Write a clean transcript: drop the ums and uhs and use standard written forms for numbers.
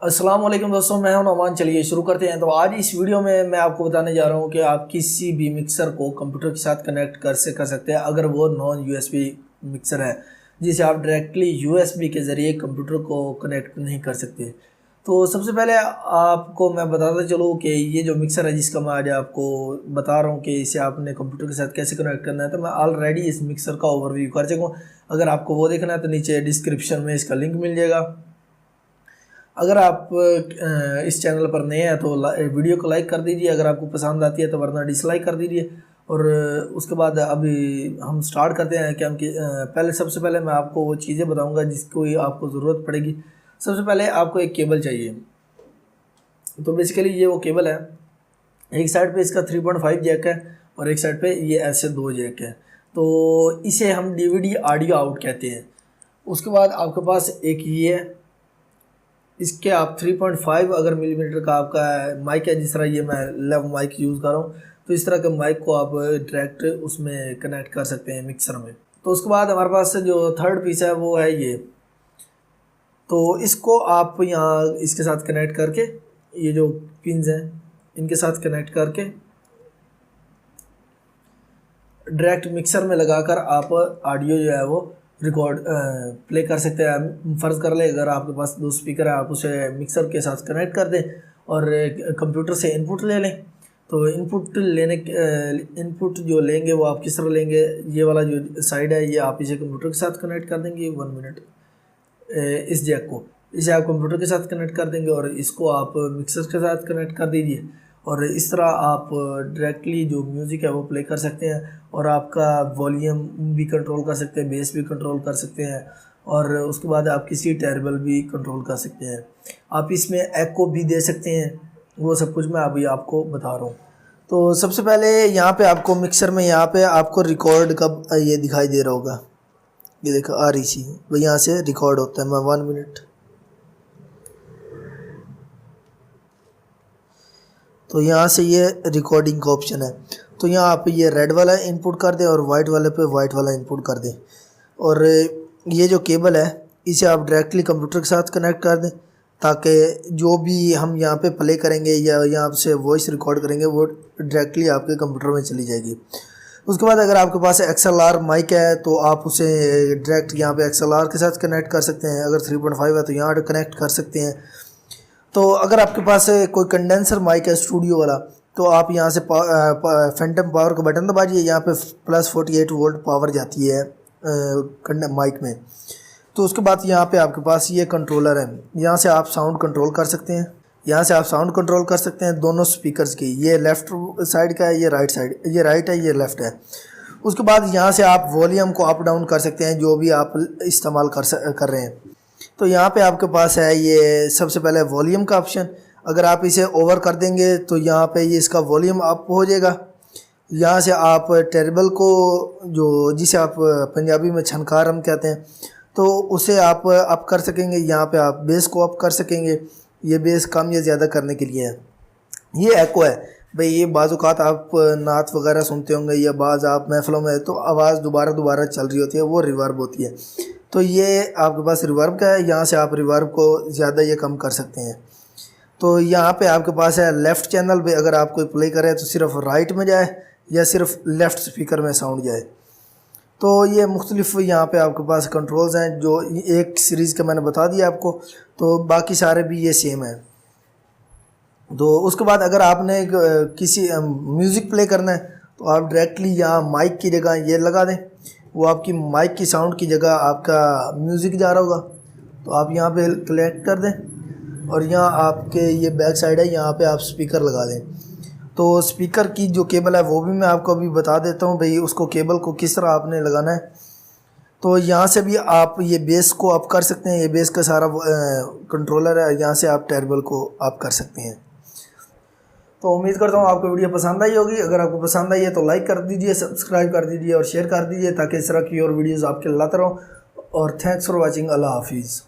अस्सलाम वालेकुम दोस्तों, मैं हूं नौमान। चलिए शुरू करते हैं। तो आज इस वीडियो में मैं आपको बताने जा रहा हूं कि आप किसी भी मिक्सर को कंप्यूटर के साथ कनेक्ट कर सकते हैं अगर वो नॉन यूएसबी मिक्सर है, जिसे आप डायरेक्टली यूएसबी के ज़रिए कंप्यूटर को कनेक्ट नहीं कर सकते। तो सबसे पहले आपको मैं बताता चलूँ कि ये जो मिक्सर है जिसका मैं आज आपको बता रहा हूँ कि इसे आपने कंप्यूटर के साथ कैसे कनेक्ट करना है, तो मैं ऑलरेडी इस मिक्सर का ओवरव्यू कर चुका हूँ। अगर आपको वो देखना है तो नीचे डिस्क्रिप्शन में इसका लिंक मिल जाएगा। अगर आप इस चैनल पर नए हैं तो वीडियो को लाइक कर दीजिए, अगर आपको पसंद आती है तो, वरना डिसलाइक कर दीजिए। और उसके बाद अभी हम स्टार्ट करते हैं कि पहले सबसे पहले मैं आपको वो चीज़ें बताऊंगा जिसको आपको ज़रूरत पड़ेगी। सबसे पहले आपको एक केबल चाहिए। तो बेसिकली ये वो केबल है, एक साइड पे इसका 3.5 जैक है और एक साइड पे ये ऐसे 2 जैक है। तो इसे हम डीवीडी ऑडियो आउट कहते हैं। उसके बाद आपके पास एक ये है, इसके आप 3.5 अगर मिलीमीटर का आपका माइक है, जिस तरह ये मैं लेव माइक यूज़ कर रहा हूँ, तो इस तरह के माइक को आप डायरेक्ट उसमें कनेक्ट कर सकते हैं मिक्सर में। तो उसके बाद हमारे पास जो थर्ड पीस है वो है ये। तो इसको आप यहाँ इसके साथ कनेक्ट करके, ये जो पिन्स हैं इनके साथ कनेक्ट करके डायरेक्ट मिक्सर में लगाकर आप ऑडियो जो है वो रिकॉर्ड प्ले कर सकते हैं। फ़र्ज़ कर ले अगर आपके पास 2 स्पीकर है, आप उसे मिक्सर के साथ कनेक्ट कर दें और कंप्यूटर से इनपुट ले लें। तो इनपुट जो लेंगे वो आप किस तरह लेंगे, ये वाला जो साइड है ये आप इसे कंप्यूटर के साथ कनेक्ट कर देंगे। 1 मिनट, इस जैक को इसे आप कंप्यूटर के साथ कनेक्ट कर देंगे और इसको आप मिक्सर के साथ कनेक्ट कर दीजिए। और इस तरह आप डायरेक्टली जो म्यूज़िक है वो प्ले कर सकते हैं और आपका वॉल्यूम भी कंट्रोल कर सकते हैं, बेस भी कंट्रोल कर सकते हैं और उसके बाद आप किसी टेरेबल भी कंट्रोल कर सकते हैं। आप इसमें एको भी दे सकते हैं। वो सब कुछ मैं अभी आपको बता रहा हूँ। तो सबसे पहले यहाँ पे आपको मिक्सर में यहाँ पे आपको रिकॉर्ड का ये दिखाई दे रहा होगा, ये देखो आ रही थी भाई, यहाँ से रिकॉर्ड होता है। मैं 1 मिनट, तो यहाँ से ये रिकॉर्डिंग का ऑप्शन है। तो यहाँ आप ये रेड वाला इनपुट कर दें और वाइट वाले पे वाइट वाला इनपुट कर दें। और ये जो केबल है इसे आप डायरेक्टली कंप्यूटर के साथ कनेक्ट कर दें, ताकि जो भी हम यहाँ पे प्ले करेंगे या यहाँ से वॉइस रिकॉर्ड करेंगे वो डायरेक्टली आपके कंप्यूटर में चली जाएगी। उसके बाद अगर आपके पास XLR माइक है तो आप उसे डायरेक्ट यहाँ पे XLR के साथ कनेक्ट कर सकते हैं। अगर 3.5 है तो यहाँ कनेक्ट कर सकते हैं। तो अगर आपके पास कोई कंडेंसर माइक है स्टूडियो वाला, तो आप यहाँ से फैंटम पावर का बटन दबाइए, यहाँ पे +48 वोल्ट पावर जाती है माइक में। तो उसके बाद यहाँ पे आपके पास ये कंट्रोलर है, यहाँ से आप साउंड कंट्रोल कर सकते हैं। यहाँ से आप साउंड कंट्रोल कर सकते हैं दोनों स्पीकर्स की। ये लेफ़्ट साइड का है, ये राइट साइड, ये राइट है, ये लेफ़्ट है। उसके बाद यहाँ से आप वॉल्यूम को अप डाउन कर सकते हैं जो भी आप इस्तेमाल कर रहे हैं। तो यहाँ पे आपके पास है ये सबसे पहले वॉल्यूम का ऑप्शन। अगर आप इसे ओवर कर देंगे तो यहाँ पे ये इसका वॉल्यूम अप हो जाएगा। यहाँ से आप टेरेबल को, जो जिसे आप पंजाबी में छनकार हम कहते हैं, तो उसे आप अप कर सकेंगे। यहाँ पे आप बेस को अप कर सकेंगे, ये बेस कम या ज़्यादा करने के लिए है। ये एको है भाई, ये बाज़-औक़ात आप नात वगैरह सुनते होंगे या बाज़ आप महफ़िलों में तो आवाज़ दोबारा चल रही होती है, वो रिवर्ब होती है। तो ये आपके पास रिवर्ब का है, यहाँ से आप रिवर्ब को ज़्यादा या कम कर सकते हैं। तो यहाँ पे आपके पास है लेफ़्ट चैनल पे, अगर आप कोई प्ले करें तो सिर्फ राइट में जाए या सिर्फ लेफ़्ट स्पीकर में साउंड जाए। तो ये मुख्तलिफ यहाँ पे आपके पास कंट्रोल्स हैं, जो एक सीरीज़ का मैंने बता दिया आपको, तो बाकी सारे भी ये सेम है। तो उसके बाद अगर आपने किसी म्यूज़िक प्ले करना है तो आप डायरेक्टली यहाँ माइक की जगह ये लगा दें, वो आपकी माइक की साउंड की जगह आपका म्यूज़िक जा रहा होगा। तो आप यहाँ पे कनेक्ट कर दें और यहाँ आपके ये बैक साइड है, यहाँ पे आप स्पीकर लगा दें। तो स्पीकर की जो केबल है वो भी मैं आपको अभी बता देता हूँ भाई, उसको केबल को किस तरह आपने लगाना है। तो यहाँ से भी आप ये बेस को अप कर सकते हैं, ये बेस का सारा कंट्रोलर है, यहाँ से आप टेरेबल को अप कर सकते हैं। तो उम्मीद करता हूँ आपको वीडियो पसंद आई होगी। अगर आपको पसंद आई है तो लाइक कर दीजिए, सब्सक्राइब कर दीजिए और शेयर कर दीजिए, ताकि इस तरह की और वीडियोज़ आपके लाता रहूँ। और थैंक्स फॉर वॉचिंग। अल्लाह हाफिज़।